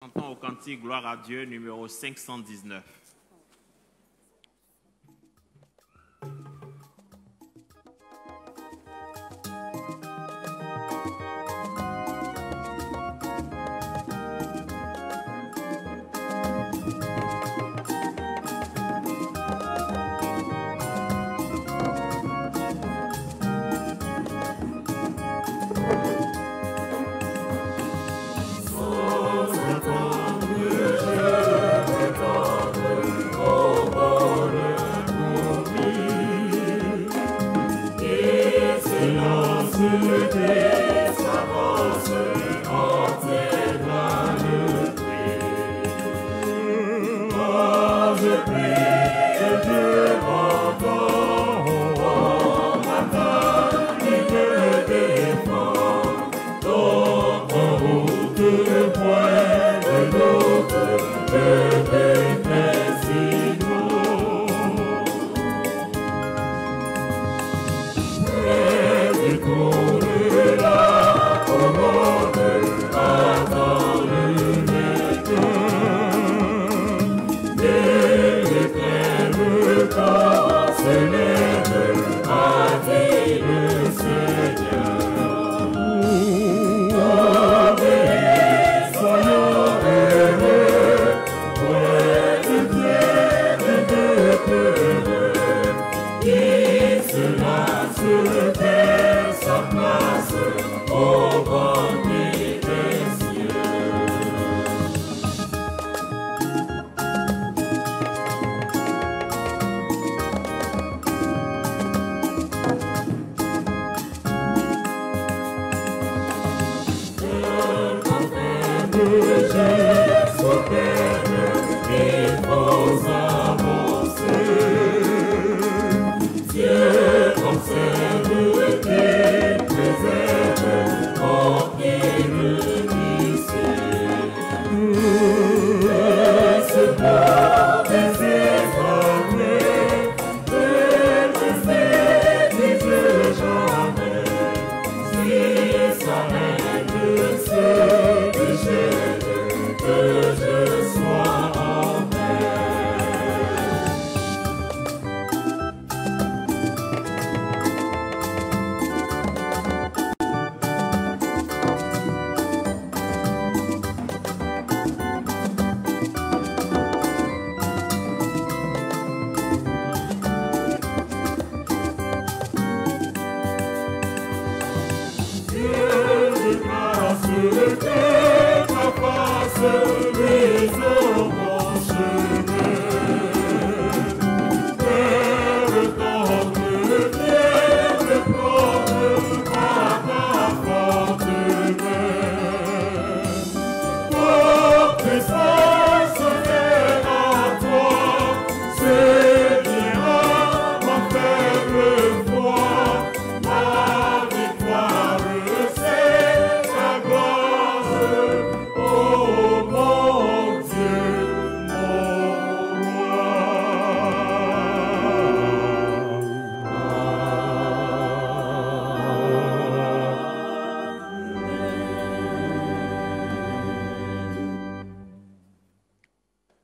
Chantons au cantique Gloire à Dieu, numéro 519.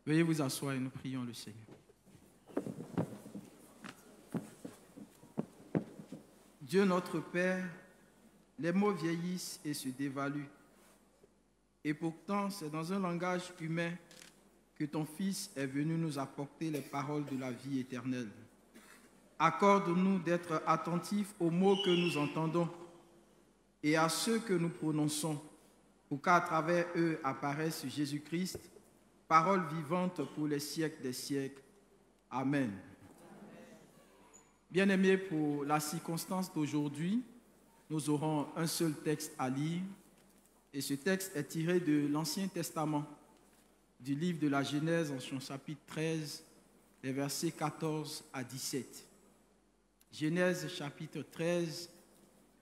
Veuillez vous asseoir et nous prions le Seigneur. Dieu notre Père, les mots vieillissent et se dévaluent. Et pourtant, c'est dans un langage humain que ton Fils est venu nous apporter les paroles de la vie éternelle. Accorde-nous d'être attentifs aux mots que nous entendons et à ceux que nous prononçons, pour qu'à travers eux apparaisse Jésus-Christ, parole vivante pour les siècles des siècles. Amen. Bien-aimés, pour la circonstance d'aujourd'hui, nous aurons un seul texte à lire. Et ce texte est tiré de l'Ancien Testament, du livre de la Genèse, en son chapitre 13, les versets 14 à 17. Genèse chapitre 13,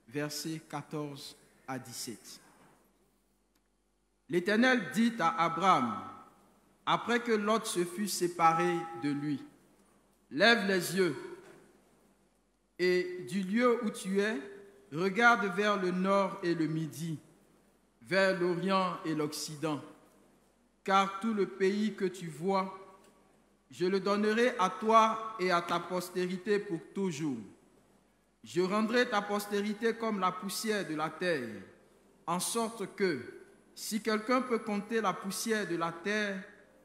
versets 14 à 17. L'Éternel dit à Abraham, après que Lot se fut séparé de lui, « Lève les yeux et du lieu où tu es, regarde vers le nord et le midi, vers l'Orient et l'Occident. car tout le pays que tu vois, je le donnerai à toi et à ta postérité pour toujours. Je rendrai ta postérité comme la poussière de la terre, en sorte que, si quelqu'un peut compter la poussière de la terre,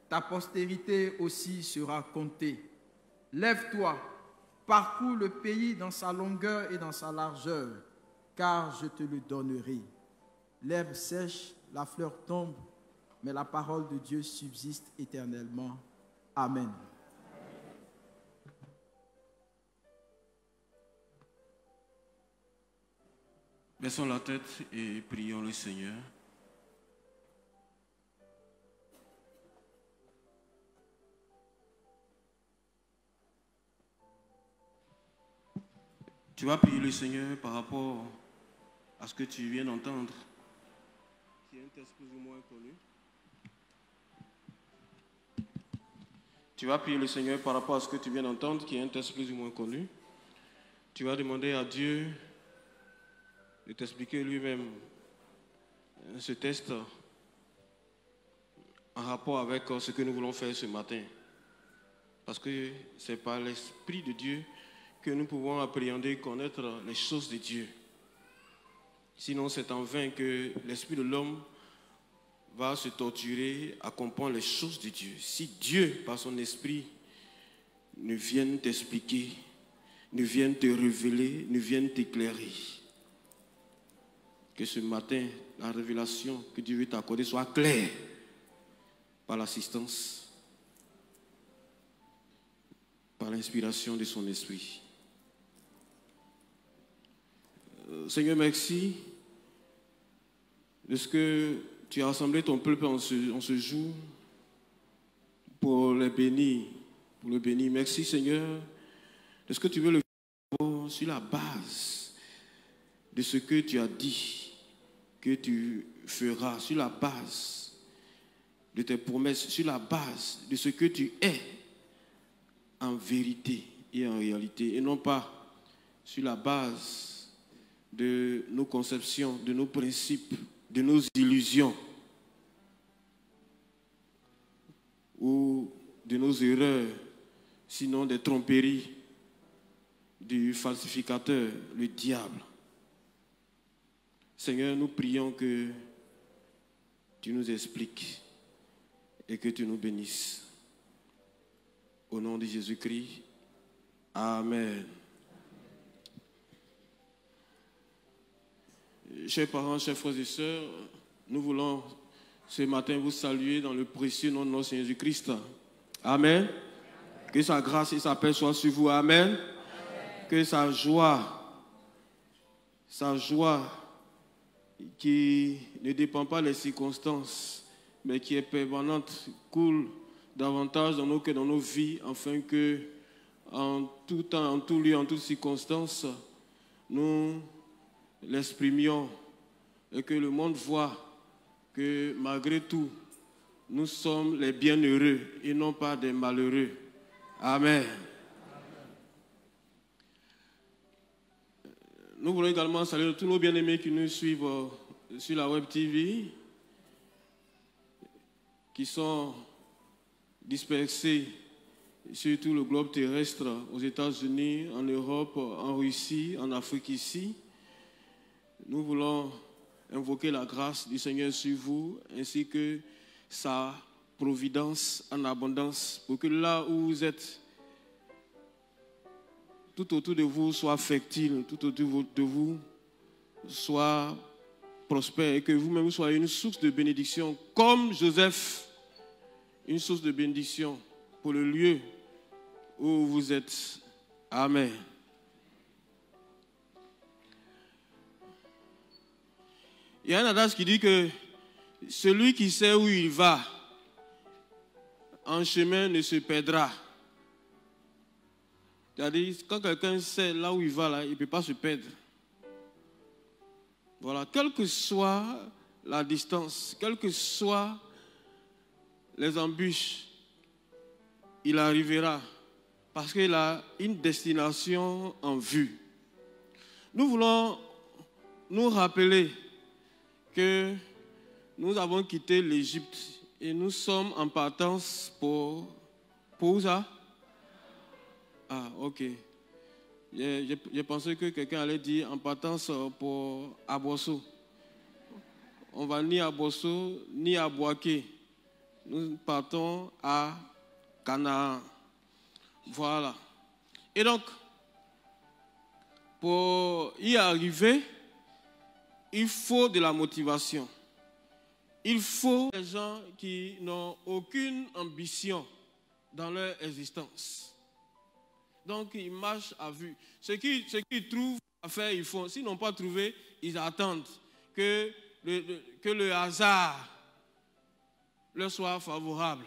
ta postérité aussi sera comptée. Lève-toi, parcours le pays dans sa longueur et dans sa largeur, car je te le donnerai. L'herbe sèche, la fleur tombe, mais la parole de Dieu subsiste éternellement. Amen. Baissons la tête et prions le Seigneur. Tu vas prier le Seigneur par rapport à ce que tu viens d'entendre, qui est un texte plus ou moins connu. Tu vas prier le Seigneur par rapport à ce que tu viens d'entendre, qui est un texte plus ou moins connu. Tu vas demander à Dieu de t'expliquer lui-même ce texte en rapport avec ce que nous voulons faire ce matin. Parce que c'est par l'Esprit de Dieu que nous pouvons appréhender et connaître les choses de Dieu. Sinon, c'est en vain que l'esprit de l'homme va se torturer à comprendre les choses de Dieu. Si Dieu, par son esprit, ne vient t'expliquer, ne vient te révéler, ne vient t'éclairer, que ce matin, la révélation que Dieu veut t'accorder soit claire par l'assistance, par l'inspiration de son esprit. Seigneur, merci de ce que tu as rassemblé ton peuple en ce jour pour le bénir. Merci, Seigneur, de ce que tu veux le faire sur la base de ce que tu as dit que tu feras, sur la base de tes promesses, sur la base de ce que tu es en vérité et en réalité, et non pas sur la base de nos conceptions, de nos principes, de nos illusions ou de nos erreurs, sinon des tromperies du falsificateur, le diable. Seigneur, nous prions que tu nous expliques et que tu nous bénisses. Au nom de Jésus-Christ, Amen. Chers parents, chers frères et sœurs, nous voulons ce matin vous saluer dans le précieux nom de notre Seigneur Jésus-Christ. Amen. Que sa grâce et sa paix soient sur vous. Amen. Amen. Que sa joie qui ne dépend pas des circonstances, mais qui est permanente, coule davantage dans nos cœurs, dans nos vies, afin que en tout temps, en tout lieu, en toutes circonstances, nous l'exprimions et que le monde voit que malgré tout, nous sommes les bienheureux et non pas des malheureux. Amen. Nous voulons également saluer tous nos bien-aimés qui nous suivent sur la Web TV, qui sont dispersés sur tout le globe terrestre, aux États-Unis, en Europe, en Russie, en Afrique ici. Nous voulons invoquer la grâce du Seigneur sur vous, ainsi que sa providence en abondance, pour que là où vous êtes, tout autour de vous soit fertile, tout autour de vous soit prospère, et que vous-même soyez une source de bénédiction, comme Joseph, une source de bénédiction pour le lieu où vous êtes. Amen. Il y a un adage qui dit que celui qui sait où il va, en chemin ne se perdra. C'est-à-dire, quand quelqu'un sait là où il va, là, il ne peut pas se perdre. Voilà, quelle que soit la distance, quelles que soient les embûches, il arrivera parce qu'il a une destination en vue. Nous voulons nous rappeler que nous avons quitté l'Égypte Et nous sommes en partance pour où ça? Ah, ok. J'ai pensé que quelqu'un allait dire en partance pour Abosso. On va ni à Bosso, ni à Boaké. Nous partons à Canaan. Voilà. Et donc, pour y arriver, il faut de la motivation. Il faut des gens qui n'ont aucune ambition dans leur existence. Donc, ils marchent à vue. Ce qu'ils trouvent à faire, ils font. S'ils n'ont pas trouvé, ils attendent que le hasard leur soit favorable.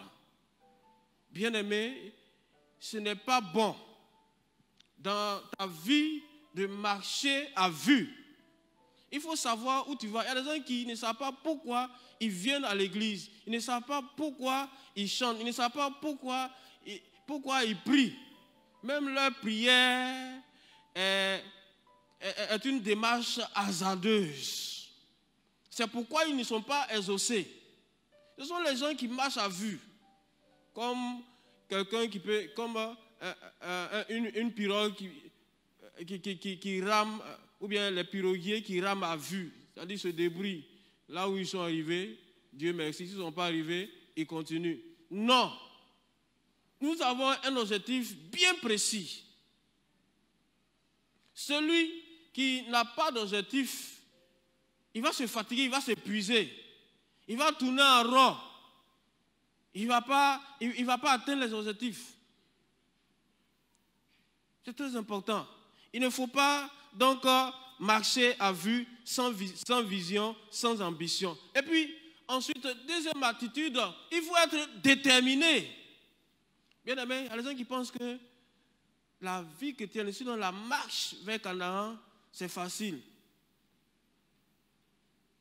Bien-aimé, ce n'est pas bon dans ta vie de marcher à vue. Il faut savoir où tu vas. Il y a des gens qui ne savent pas pourquoi ils viennent à l'église. Ils ne savent pas pourquoi ils chantent. Ils ne savent pas pourquoi ils prient. Même leur prière est une démarche hasardeuse. C'est pourquoi ils ne sont pas exaucés. Ce sont les gens qui marchent à vue. Comme quelqu'un qui peut, comme une pirogue qui rame, ou bien les piroguiers qui rament à vue, c'est-à-dire se débrouillent. Là où ils sont arrivés, Dieu merci, s'ils ne sont pas arrivés, ils continuent. Non. Nous avons un objectif bien précis. Celui qui n'a pas d'objectif, il va se fatiguer, il va s'épuiser. Il va tourner en rond. Il ne va pas atteindre les objectifs. C'est très important. Il ne faut pas donc marcher à vue, sans vision, sans ambition. Et puis, ensuite, deuxième attitude, il faut être déterminé. Bien aimé, il y a des gens qui pensent que la vie chrétienne, sinon la marche vers Canaan, c'est facile.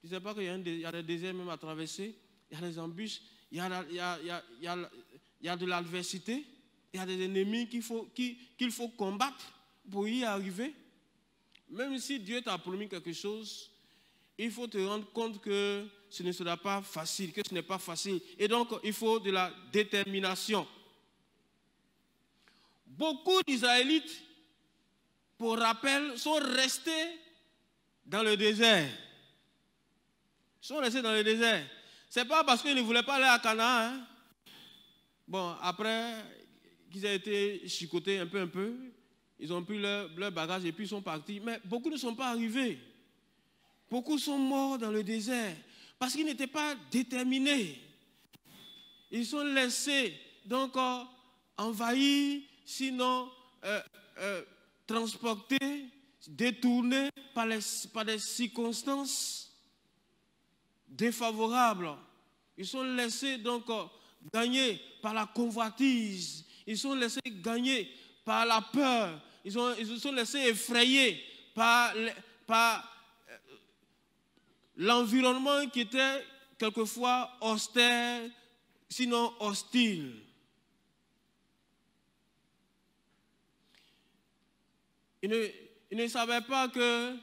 Tu ne sais pas qu'il y a des déserts même à traverser, il y a des embûches, il y a de l'adversité, il y a des ennemis qu'il faut combattre pour y arriver. Même si Dieu t'a promis quelque chose, il faut te rendre compte que ce ne sera pas facile, que ce n'est pas facile. Et donc, il faut de la détermination. Beaucoup d'Israélites, pour rappel, sont restés dans le désert. Ils sont restés dans le désert. Ce n'est pas parce qu'ils ne voulaient pas aller à Canaan. Hein. Bon, après qu'ils aient été chicotés un peu, ils ont pris leur bagage et puis ils sont partis. Mais beaucoup ne sont pas arrivés. Beaucoup sont morts dans le désert parce qu'ils n'étaient pas déterminés. Ils sont laissés donc envahis, sinon transportés, détournés par des circonstances défavorables. Ils sont laissés donc gagner par la convoitise. Ils sont laissés gagner par la peur. Ils se sont laissés effrayer par l'environnement qui était quelquefois austère, sinon hostile. Ils ne savaient pas que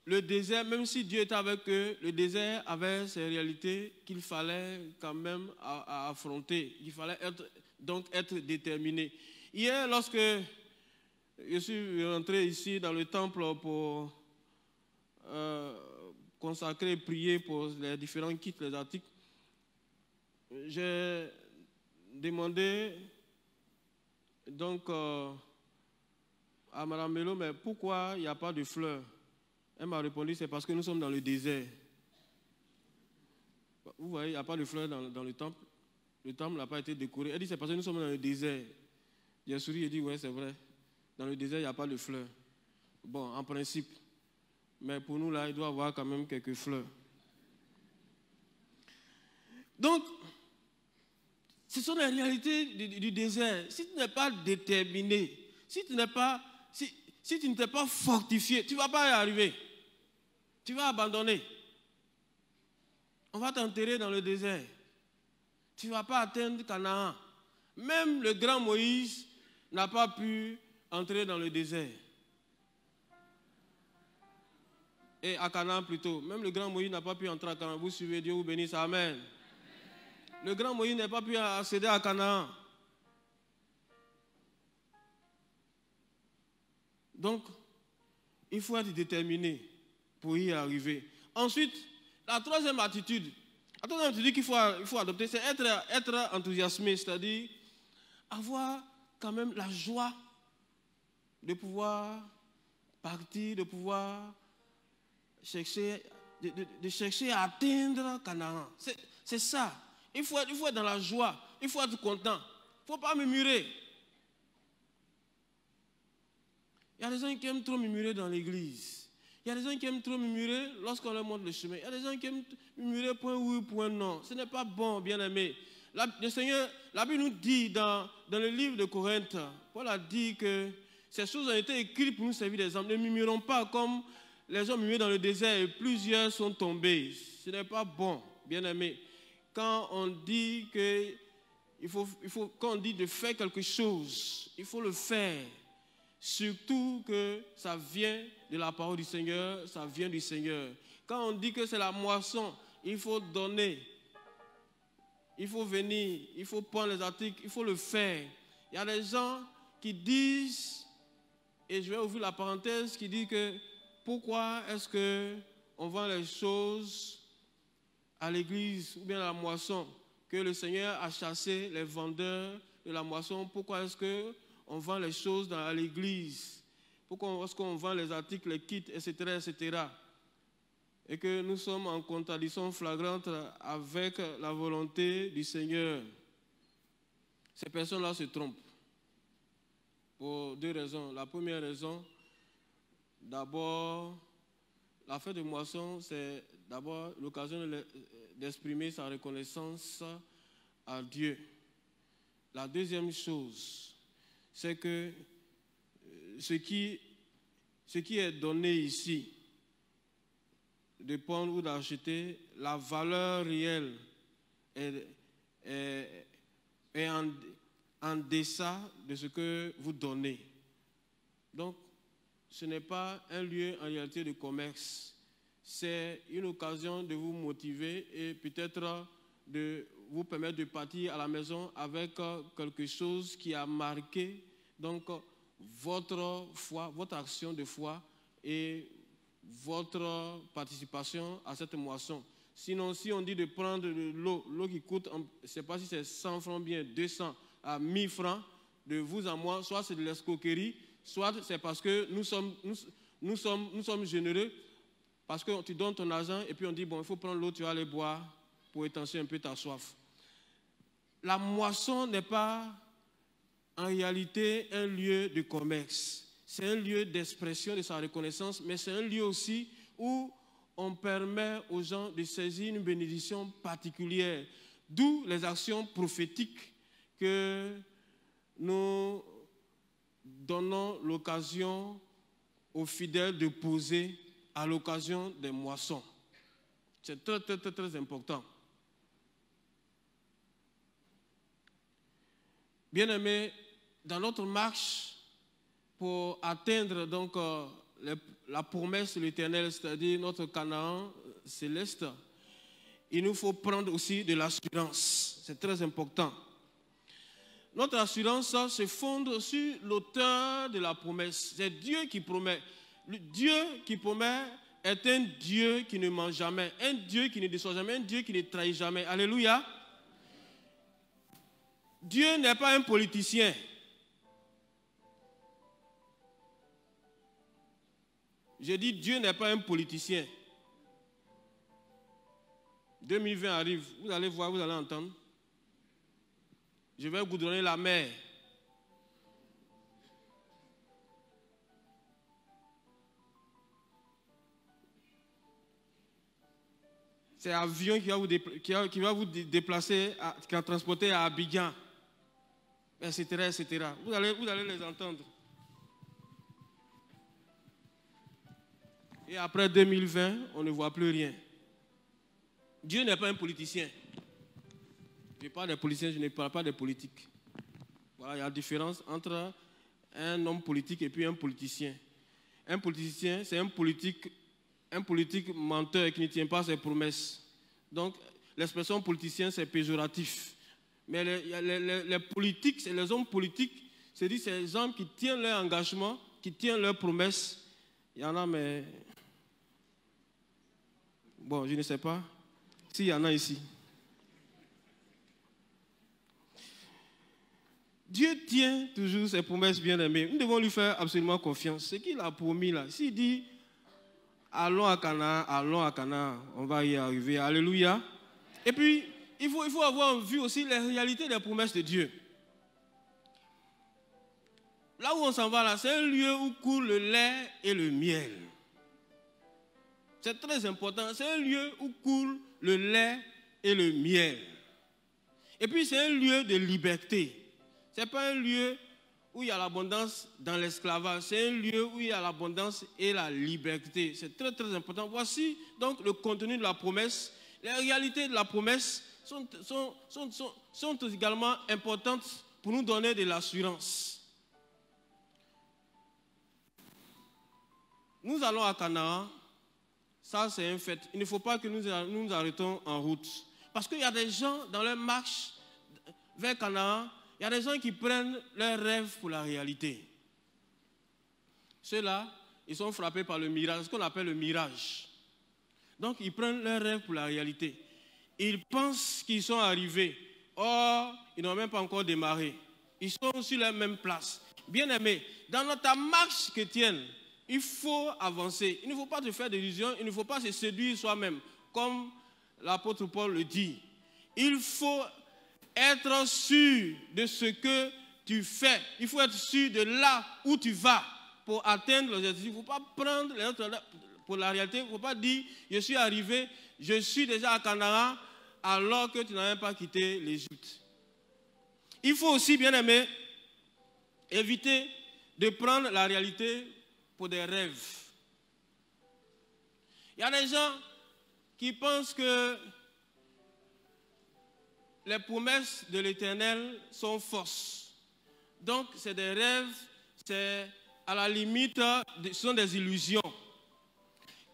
le désert, même si Dieu était avec eux, le désert avait ces réalités qu'il fallait quand même affronter. Il fallait être déterminé. Hier, lorsque je suis rentré ici dans le temple pour consacrer, prier pour les différents kits, les articles, j'ai demandé donc à Mme Melo, mais pourquoi il n'y a pas de fleurs? Elle m'a répondu, c'est parce que nous sommes dans le désert. Vous voyez, il n'y a pas de fleurs dans le temple. Le temple n'a pas été décoré. Elle dit, c'est parce que nous sommes dans le désert. J'ai souri et dit, oui, c'est vrai. Dans le désert, il n'y a pas de fleurs. Bon, en principe. Mais pour nous, là, il doit y avoir quand même quelques fleurs. Donc, ce sont les réalités du désert. Si tu n'es pas déterminé, si tu ne t'es pas fortifié, tu ne vas pas y arriver. Tu vas abandonner. On va t'enterrer dans le désert. Tu ne vas pas atteindre Canaan. Même le grand Moïse n'a pas pu entrer dans le désert. Et à Canaan plutôt. Même le grand Moïse n'a pas pu entrer à Canaan. Vous suivez, Dieu vous bénisse. Amen. le grand Moïse n'a pas pu accéder à Canaan. Donc, il faut être déterminé pour y arriver. Ensuite, la troisième attitude qu'il faut adopter, c'est être enthousiasmé, c'est-à-dire avoir quand même la joie de pouvoir partir, de pouvoir chercher, de chercher à atteindre Canaan. C'est ça. Il faut être dans la joie, il faut être content. Il ne faut pas murmurer. Il y a des gens qui aiment trop murmurer dans l'église. Il y a des gens qui aiment trop murmurer lorsqu'on leur montre le chemin. Il y a des gens qui aiment murmurer point oui, point non. Ce n'est pas bon, bien-aimé. Le Seigneur, la Bible nous dit dans le livre de Corinthe, Paul a dit que ces choses ont été écrites pour nous servir d'exemple. Ne murmurons pas comme les gens murmurent dans le désert et plusieurs sont tombés. Ce n'est pas bon, bien-aimé. Quand on dit quand on dit de faire quelque chose, il faut le faire. Surtout que ça vient de la parole du Seigneur, ça vient du Seigneur. Quand on dit que c'est la moisson, il faut donner. Il faut venir, il faut prendre les articles, il faut le faire. Il y a des gens qui disent, et je vais ouvrir la parenthèse, qui disent que pourquoi est-ce qu'on vend les choses à l'église ou bien à la moisson, que le Seigneur a chassé les vendeurs de la moisson, pourquoi est-ce qu'on vend les choses à l'église, pourquoi est-ce qu'on vend les articles, les kits, etc., etc., et que nous sommes en contradiction flagrante avec la volonté du Seigneur. Ces personnes-là se trompent pour deux raisons. La première raison, d'abord, la fête de moisson, c'est d'abord l'occasion d'exprimer sa reconnaissance à Dieu. La deuxième chose, c'est que ce qui est donné ici, de prendre ou d'acheter, la valeur réelle est en deçà de ce que vous donnez. Donc, ce n'est pas un lieu en réalité de commerce. C'est une occasion de vous motiver et peut-être de vous permettre de partir à la maison avec quelque chose qui a marqué donc votre foi, votre action de foi et votre participation à cette moisson. Sinon, si on dit de prendre l'eau qui coûte, je ne sais pas si c'est 100 francs bien, 200 à 1000 francs, de vous à moi, soit c'est de l'escroquerie, soit c'est parce que nous sommes généreux, parce que tu donnes ton argent et puis on dit, bon, il faut prendre l'eau, tu vas aller boire pour étancher un peu ta soif. La moisson n'est pas en réalité un lieu de commerce. C'est un lieu d'expression de sa reconnaissance, mais c'est un lieu aussi où on permet aux gens de saisir une bénédiction particulière. D'où les actions prophétiques que nous donnons l'occasion aux fidèles de poser à l'occasion des moissons. C'est très, très, très, très important. Bien-aimés, dans notre marche pour atteindre donc la promesse de l'Éternel, c'est-à-dire notre Canaan céleste, il nous faut prendre aussi de l'assurance. C'est très important. Notre assurance se fonde sur l'auteur de la promesse. C'est Dieu qui promet. Le Dieu qui promet est un Dieu qui ne ment jamais, un Dieu qui ne déçoit jamais, un Dieu qui ne trahit jamais. Alléluia. Dieu n'est pas un politicien. Je dis Dieu n'est pas un politicien. 2020 arrive, vous allez voir, vous allez entendre. Je vais vous donner la mer. C'est l'avion qui va vous déplacer, qui va transporter à Abidjan, etc., etc. Vous allez les entendre. Et après 2020, on ne voit plus rien. Dieu n'est pas un politicien. Je parle des politiciens, je ne parle pas des politiques. Voilà, il y a une différence entre un homme politique et puis un politicien. Un politicien, c'est un politique menteur qui ne tient pas ses promesses. Donc, l'expression politicien, c'est péjoratif. Mais les politiques, c'est les hommes politiques, c'est-à-dire c'est les hommes qui tiennent leur engagement, qui tiennent leurs promesses. Il y en a, mais... Bon, je ne sais pas s'il y en a ici. Dieu tient toujours ses promesses bien-aimées. Nous devons lui faire absolument confiance. Ce qu'il a promis là, s'il dit allons à Canaan, on va y arriver. Alléluia. Et puis, il faut avoir en vue aussi les réalités des promesses de Dieu. Là où on s'en va là, c'est un lieu où coule le lait et le miel. C'est très important. C'est un lieu où coule le lait et le miel. Et puis c'est un lieu de liberté. Ce n'est pas un lieu où il y a l'abondance dans l'esclavage. C'est un lieu où il y a l'abondance et la liberté. C'est très très important. Voici donc le contenu de la promesse. Les réalités de la promesse sont également importantes pour nous donner de l'assurance. Nous allons à Canaan. Ça, c'est un fait. Il ne faut pas que nous nous arrêtons en route. Parce qu'il y a des gens dans leur marche vers Canaan, il y a des gens qui prennent leurs rêves pour la réalité. Ceux-là, ils sont frappés par le mirage, ce qu'on appelle le mirage. Donc, ils prennent leurs rêves pour la réalité. Ils pensent qu'ils sont arrivés. Or, ils n'ont même pas encore démarré. Ils sont sur la même place. Bien-aimés, dans notre marche chrétienne, il faut avancer. Il ne faut pas te faire d'illusions. Il ne faut pas se séduire soi-même. Comme l'apôtre Paul le dit. Il faut être sûr de ce que tu fais. Il faut être sûr de là où tu vas pour atteindre l'objectif. Il ne faut pas prendre les autres pour la réalité. Il ne faut pas dire, je suis arrivé, je suis déjà à Canaan, alors que tu n'as même pas quitté l'Égypte. Il faut aussi, bien aimé, éviter de prendre la réalité pour des rêves. Il y a des gens qui pensent que les promesses de l'Éternel sont fausses. Donc, c'est des rêves, c'est à la limite, ce sont des illusions.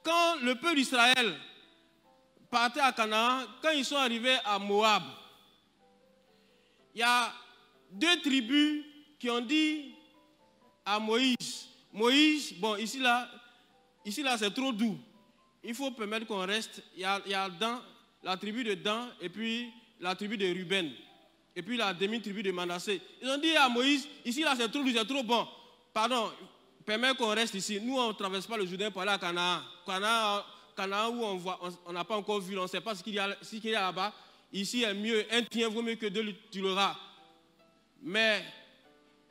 Quand le peuple d'Israël partait à Canaan, quand ils sont arrivés à Moab, il y a 2 tribus qui ont dit à Moïse, Moïse, bon, ici là c'est trop doux. Il faut permettre qu'on reste. Il y a Dan, la tribu de Dan, et puis la tribu de Ruben, et puis la demi-tribu de Manassé. Ils ont dit à Moïse, ici là c'est trop doux, c'est trop bon. Pardon, permets qu'on reste ici. Nous, on ne traverse pas le Jourdain pour aller à Canaan. Canaan où on n'a pas encore vu, on ne sait pas ce qu'il y a là-bas. Ici est mieux, un tien vaut mieux que 2 tu l'auras. Mais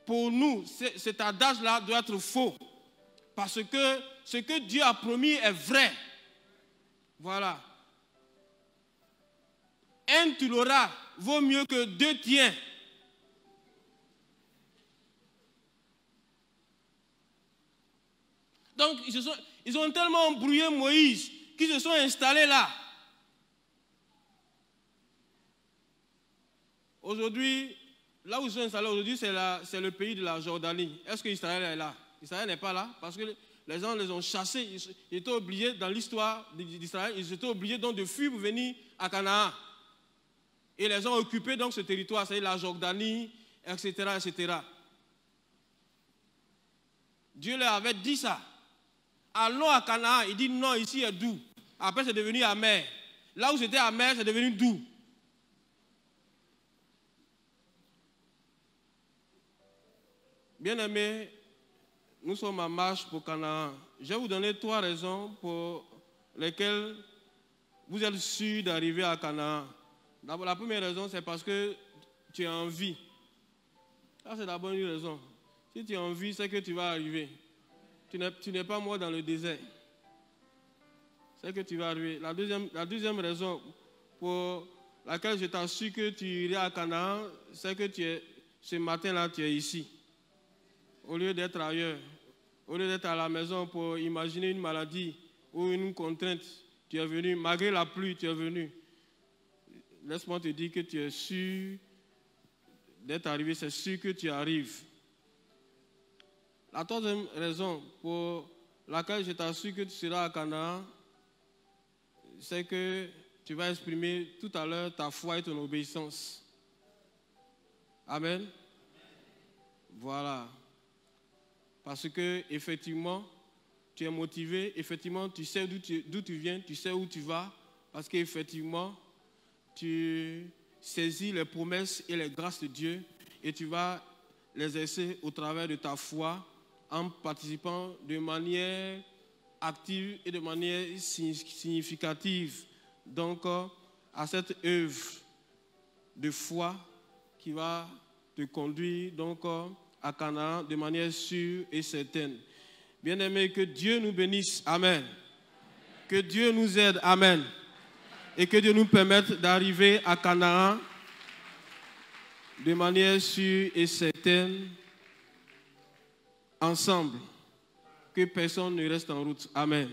pour nous, cet adage-là doit être faux. Parce que ce que Dieu a promis est vrai. Voilà. Un tu l'auras vaut mieux que 2 tiens. Donc, ils ont tellement embrouillé Moïse qu'ils se sont installés là. Aujourd'hui, là où ils sont installés aujourd'hui, c'est le pays de la Jordanie. Est-ce qu'Israël est là? Israël n'est pas là parce que les gens les ont chassés. Ils étaient obligés, dans l'histoire d'Israël, ils étaient obligés donc de fuir pour venir à Canaan. Et les ont occupé donc ce territoire, c'est-à-dire la Jordanie, etc., etc. Dieu leur avait dit ça. Allons à Canaan. Il dit non, ici est doux. Après, c'est devenu amer. Là où c'était amer, c'est devenu doux. Bien-aimés, nous sommes en marche pour Canaan. Je vais vous donner 3 raisons pour lesquelles vous êtes sûr d'arriver à Canaan. D'abord, la première raison, c'est parce que tu as envie. Ça, c'est d'abord une raison. Si tu as envie, c'est que tu vas arriver. Tu n'es pas mort dans le désert. C'est que tu vas arriver. La deuxième raison pour laquelle je t'assure que tu iras à Canaan, c'est que ce matin-là, tu es ici. Au lieu d'être ailleurs, au lieu d'être à la maison pour imaginer une maladie ou une contrainte, tu es venu, malgré la pluie, tu es venu. Laisse-moi te dire que tu es sûr d'être arrivé, c'est sûr que tu arrives. La 3e raison pour laquelle je t'assure que tu seras à Canaan, c'est que tu vas exprimer tout à l'heure ta foi et ton obéissance. Amen. Voilà. Parce que, effectivement, tu es motivé, effectivement, tu sais d'où tu viens, tu sais où tu vas, parce qu'effectivement, tu saisis les promesses et les grâces de Dieu et tu vas les exercer au travers de ta foi en participant de manière active et de manière significative donc à cette œuvre de foi qui va te conduire donc à Canaan de manière sûre et certaine. Bien-aimés, que Dieu nous bénisse. Amen. Que Dieu nous aide. Amen. Et que Dieu nous permette d'arriver à Canaan de manière sûre et certaine, ensemble. Que personne ne reste en route. Amen.